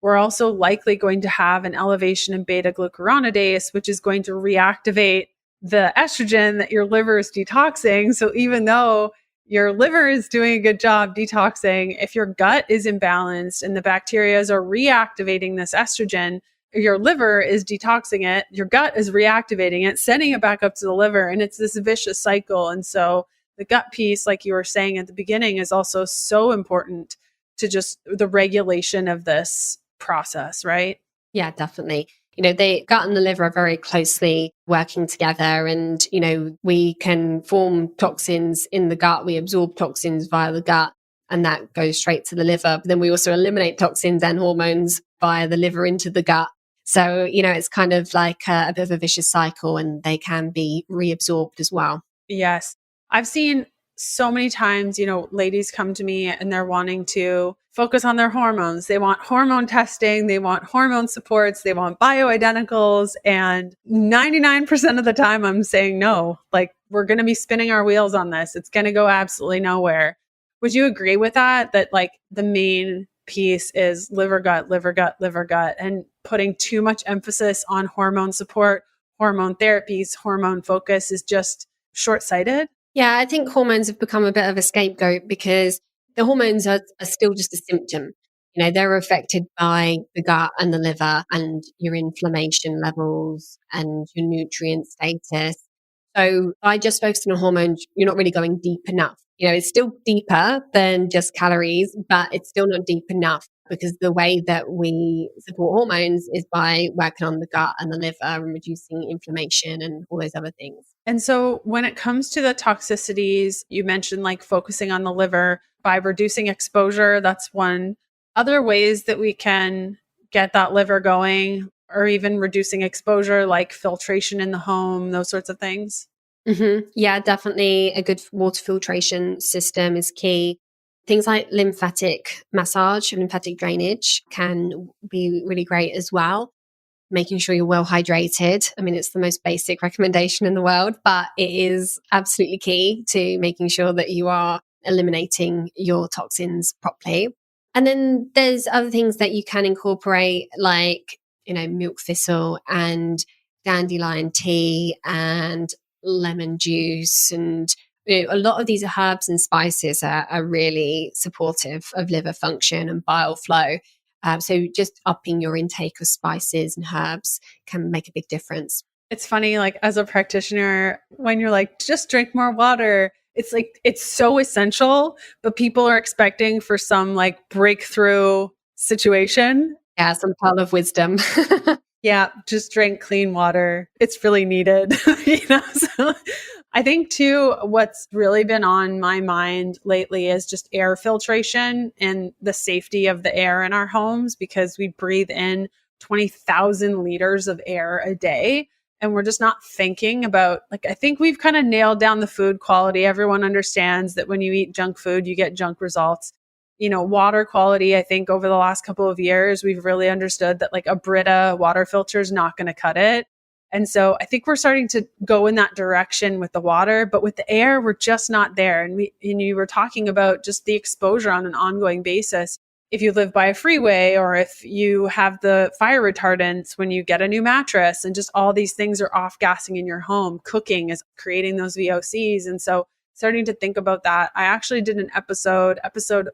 we're also likely going to have an elevation in beta glucuronidase, which is going to reactivate the estrogen that your liver is detoxing. So even though your liver is doing a good job detoxing, if your gut is imbalanced and the bacteria are reactivating this estrogen, your liver is detoxing it, your gut is reactivating it, sending it back up to the liver, and it's this vicious cycle. And so the gut piece, like you were saying at the beginning, is also so important to just the regulation of this process, right? Yeah, definitely. The gut and the liver are very closely working together, and, we can form toxins in the gut. We absorb toxins via the gut, and that goes straight to the liver. But then we also eliminate toxins and hormones via the liver into the gut. So, it's kind of like a bit of a vicious cycle, and they can be reabsorbed as well. Yes. I've seen so many times, ladies come to me and they're wanting to focus on their hormones. They want hormone testing, they want hormone supports, they want bioidenticals. And 99% of the time I'm saying no, like we're going to be spinning our wheels on this. It's going to go absolutely nowhere. Would you agree with that? That like the main piece is liver, gut, liver, gut, liver, gut, and putting too much emphasis on hormone support, hormone therapies, hormone focus is just short-sighted? Yeah, I think hormones have become a bit of a scapegoat because the hormones are still just a symptom. They're affected by the gut and the liver and your inflammation levels and your nutrient status. So by just focusing on hormones, you're not really going deep enough. It's still deeper than just calories, but it's still not deep enough because the way that we support hormones is by working on the gut and the liver and reducing inflammation and all those other things. And so when it comes to the toxicities, you mentioned like focusing on the liver by reducing exposure. That's one. Other ways that we can get that liver going, or even reducing exposure, like filtration in the home, those sorts of things. Mm-hmm. Yeah, definitely a good water filtration system is key. Things like lymphatic massage and lymphatic drainage can be really great as well. Making sure you're well hydrated. I mean, it's the most basic recommendation in the world, but it is absolutely key to making sure that you are eliminating your toxins properly. And then there's other things that you can incorporate, like, milk thistle and dandelion tea and lemon juice. And a lot of these herbs and spices are really supportive of liver function and bile flow. So just upping your intake of spices and herbs can make a big difference. It's funny, like as a practitioner, when you're like, just drink more water, it's like, it's so essential, but people are expecting for some like breakthrough situation. Yeah, some pearl of wisdom. Yeah, just drink clean water. It's really needed, So I think too, what's really been on my mind lately is just air filtration and the safety of the air in our homes, because we breathe in 20,000 liters of air a day. And we're just not thinking about, like, I think we've kind of nailed down the food quality. Everyone understands that when you eat junk food, you get junk results. Water quality, I think over the last couple of years, we've really understood that like a Brita water filter is not going to cut it. And so I think we're starting to go in that direction with the water, but with the air, we're just not there. And you were talking about just the exposure on an ongoing basis. If you live by a freeway, or if you have the fire retardants when you get a new mattress, and just all these things are off gassing in your home, cooking is creating those VOCs. And so starting to think about that. I actually did an episode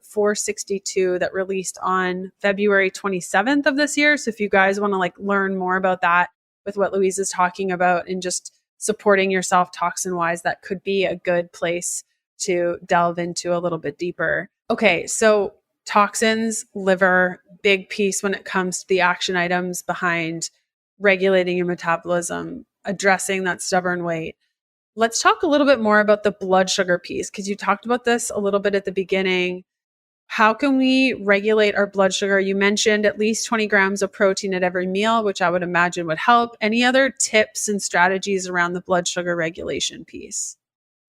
462, that released on February 27th of this year. So if you guys want to like learn more about that with what Louise is talking about and just supporting yourself toxin wise, that could be a good place to delve into a little bit deeper. Okay. So toxins, liver, big piece when it comes to the action items behind regulating your metabolism, addressing that stubborn weight. Let's talk a little bit more about the blood sugar piece, because you talked about this a little bit at the beginning. How can we regulate our blood sugar? You mentioned at least 20 grams of protein at every meal, which I would imagine would help. Any other tips and strategies around the blood sugar regulation piece?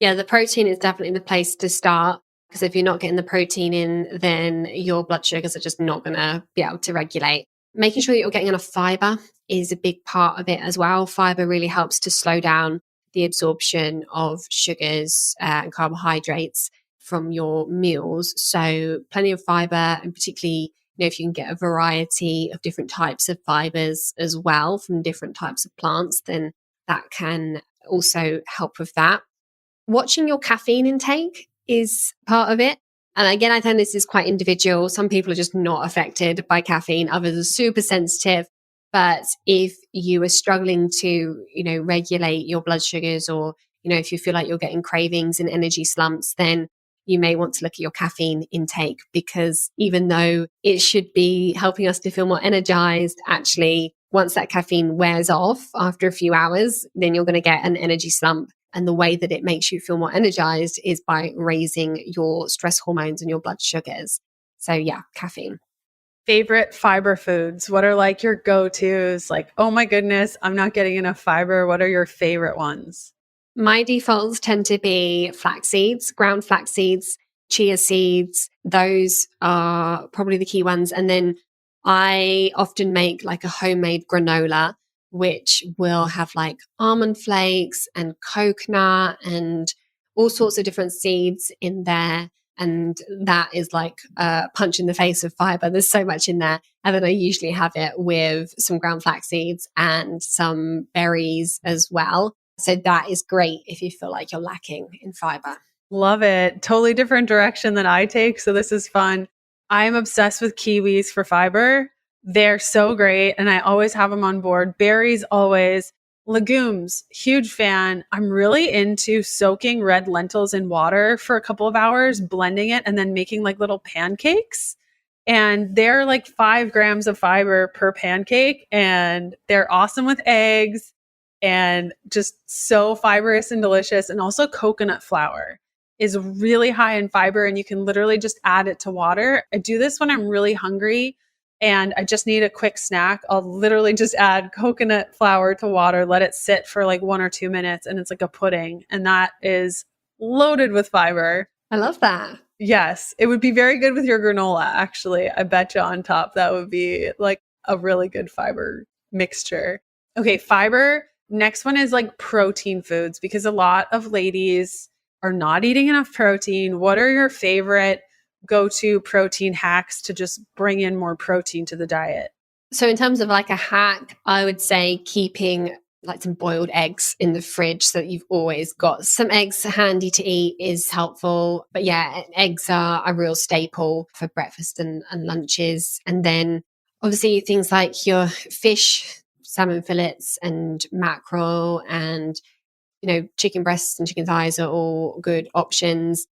Yeah, the protein is definitely the place to start, because if you're not getting the protein in, then your blood sugars are just not going to be able to regulate. Making sure that you're getting enough fiber is a big part of it as well. Fiber really helps to slow down the absorption of sugars and carbohydrates from your meals. So plenty of fiber, and particularly, if you can get a variety of different types of fibers as well from different types of plants, then that can also help with that. Watching your caffeine intake is part of it. And again, I think this is quite individual. Some people are just not affected by caffeine. Others are super sensitive. But if you are struggling to, regulate your blood sugars, or, if you feel like you're getting cravings and energy slumps, then you may want to look at your caffeine intake, because even though it should be helping us to feel more energized, actually, once that caffeine wears off after a few hours, then you're going to get an energy slump. And the way that it makes you feel more energized is by raising your stress hormones and your blood sugars. So yeah, caffeine. Favorite fiber foods? What are like your go-tos? Like, oh my goodness, I'm not getting enough fiber. What are your favorite ones? My defaults tend to be flax seeds, ground flax seeds, chia seeds. Those are probably the key ones. And then I often make like a homemade granola, which will have like almond flakes and coconut and all sorts of different seeds in there. And that is like a punch in the face of fiber. There's so much in there. And then I usually have it with some ground flax seeds and some berries as well. So that is great if you feel like you're lacking in fiber. Love it. Totally different direction than I take. So this is fun. I'm obsessed with kiwis for fiber. They're so great. And I always have them on board. Berries, always. Legumes, huge fan. I'm really into soaking red lentils in water for a couple of hours, blending it, and then making like little pancakes. And they're like 5 grams of fiber per pancake. And they're awesome with eggs and just so fibrous and delicious. And also coconut flour is really high in fiber, and you can literally just add it to water. I do this when I'm really hungry and I just need a quick snack. I'll literally just add coconut flour to water, let it sit for like 1 or 2 minutes, and it's like a pudding. And that is loaded with fiber. I love that. Yes, it would be very good with your granola, actually. I bet you on top that would be like a really good fiber mixture. Okay, fiber. Next one is like protein foods, because a lot of ladies are not eating enough protein. What are your favorite go-to protein hacks to just bring in more protein to the diet? So in terms of like a hack, I would say keeping like some boiled eggs in the fridge so that you've always got some eggs handy to eat is helpful. But yeah, eggs are a real staple for breakfast and lunches. And then obviously things like your fish, salmon fillets and mackerel and, chicken breasts and chicken thighs are all good options.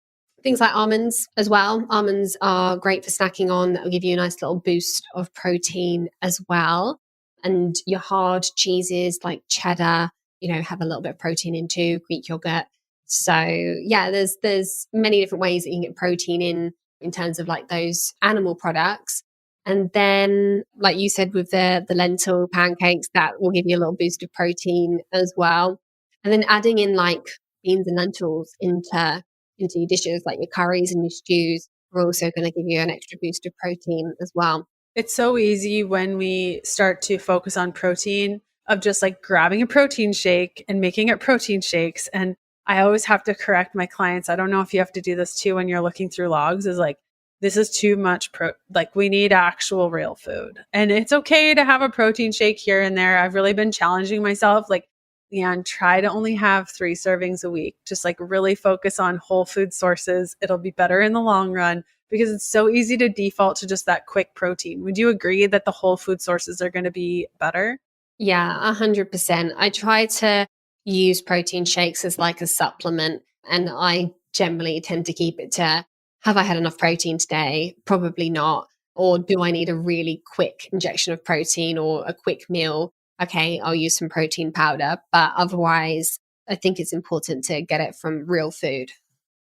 Things like almonds as well. Almonds are great for snacking on. That will give you a nice little boost of protein as well. And your hard cheeses like cheddar, have a little bit of protein in too, Greek yogurt. So yeah, there's many different ways that you can get protein in terms of like those animal products. And then, like you said, with the lentil pancakes, that will give you a little boost of protein as well. And then adding in like beans and lentils into your dishes, like your curries and your stews, are also going to give you an extra boost of protein as well. It's so easy when we start to focus on protein of just like grabbing a protein shake and making it protein shakes. And I always have to correct my clients. I don't know if you have to do this too when you're looking through logs, is like, this is too much. Like we need actual real food. And it's okay to have a protein shake here and there. I've really been challenging myself. Like, Leanne, try to only have 3 servings a week. Just like really focus on whole food sources. It'll be better in the long run, because it's so easy to default to just that quick protein. Would you agree that the whole food sources are going to be better? Yeah, 100%. I try to use protein shakes as like a supplement, and I generally tend to keep it to, have I had enough protein today? Probably not. Or do I need a really quick injection of protein or a quick meal? okay, I'll use some protein powder. But otherwise, I think it's important to get it from real food.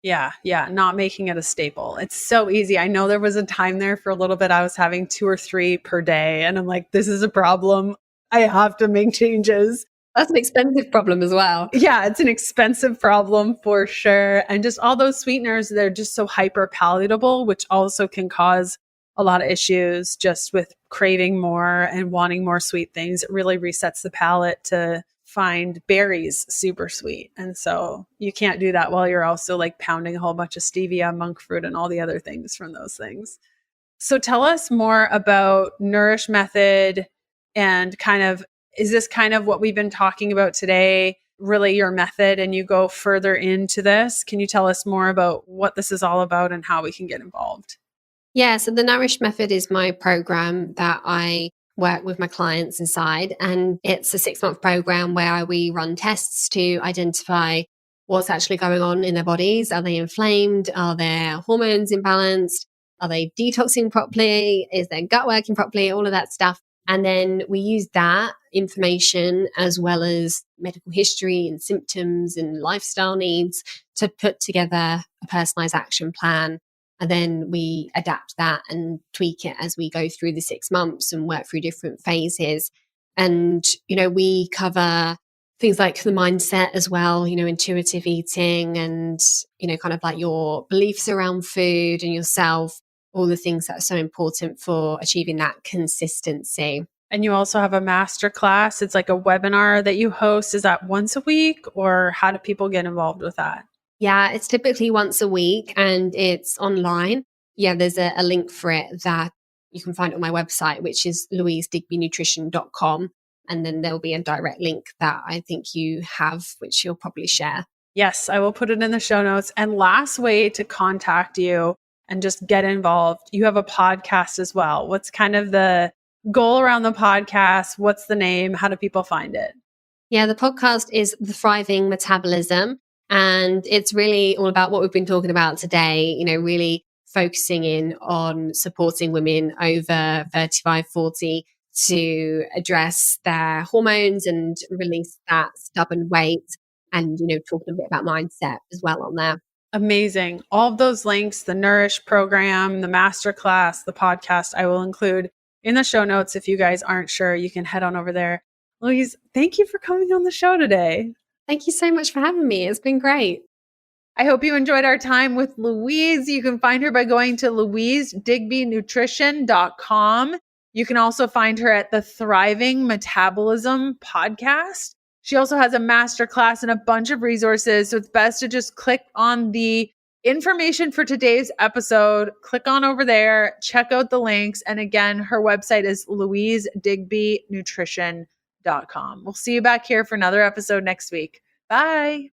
Yeah. Not making it a staple. It's so easy. I know there was a time there for a little bit I was having 2 or 3 per day. And I'm like, this is a problem. I have to make changes. That's an expensive problem as well. Yeah, it's an expensive problem for sure. And just all those sweeteners, they're just so hyper palatable, which also can cause a lot of issues just with craving more and wanting more sweet things. It really resets the palate to find berries super sweet. And so you can't do that while you're also like pounding a whole bunch of stevia, monk fruit, and all the other things from those things. So tell us more about Nourish Method and is this kind of what we've been talking about today, really your method, and you go further into this? Can you tell us more about what this is all about and how we can get involved? Yeah, so the Nourish Method is my program that I work with my clients inside. And it's a 6-month program where we run tests to identify what's actually going on in their bodies. Are they inflamed? Are their hormones imbalanced? Are they detoxing properly? Is their gut working properly? All of that stuff. And then we use that information as well as medical history and symptoms and lifestyle needs to put together a personalized action plan. And then we adapt that and tweak it as we go through the 6 months and work through different phases. And, we cover things like the mindset as well, intuitive eating and, kind of like your beliefs around food and yourself, all the things that are so important for achieving that consistency. And you also have a masterclass. It's like a webinar that you host. Is that once a week, or how do people get involved with that? Yeah, it's typically once a week and it's online. Yeah, there's a link for it that you can find on my website, which is louisedigbynutrition.com. And then there'll be a direct link that I think you have, which you'll probably share. Yes, I will put it in the show notes. And last way to contact you and just get involved, you have a podcast as well. What's kind of the goal around the podcast? What's the name? How do people find it? Yeah, the podcast is The Thriving Metabolism. And it's really all about what we've been talking about today, really focusing in on supporting women over 35, 40 to address their hormones and release that stubborn weight and, talking a bit about mindset as well on there. Amazing. All of those links, the Nourish program, the masterclass, the podcast, I will include in the show notes. If you guys aren't sure, you can head on over there. Louise, thank you for coming on the show today. Thank you so much for having me. It's been great. I hope you enjoyed our time with Louise. You can find her by going to louisedigbynutrition.com. You can also find her at the Thriving Metabolism podcast. She also has a masterclass and a bunch of resources. So it's best to just click on the information for today's episode. Click on over there, check out the links. And again, her website is louisedigbynutrition.com. We'll see you back here for another episode next week. Bye.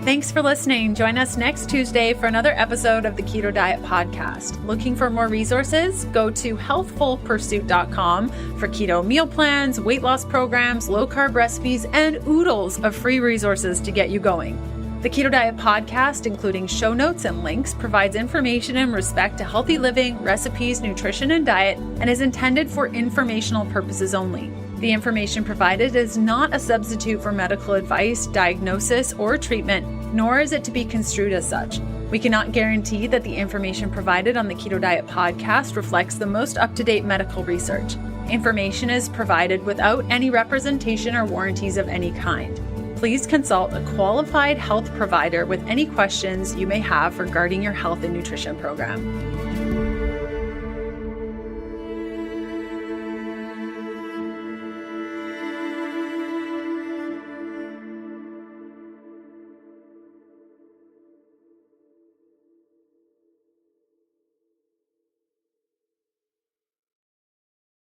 Thanks for listening. Join us next Tuesday for another episode of the Keto Diet Podcast. Looking for more resources? Go to healthfulpursuit.com for keto meal plans, weight loss programs, low-carb recipes, and oodles of free resources to get you going. The Keto Diet Podcast, including show notes and links, provides information in respect to healthy living, recipes, nutrition, and diet, and is intended for informational purposes only. The information provided is not a substitute for medical advice, diagnosis, or treatment, nor is it to be construed as such. We cannot guarantee that the information provided on the Keto Diet Podcast reflects the most up-to-date medical research. Information is provided without any representation or warranties of any kind. Please consult a qualified health provider with any questions you may have regarding your health and nutrition program.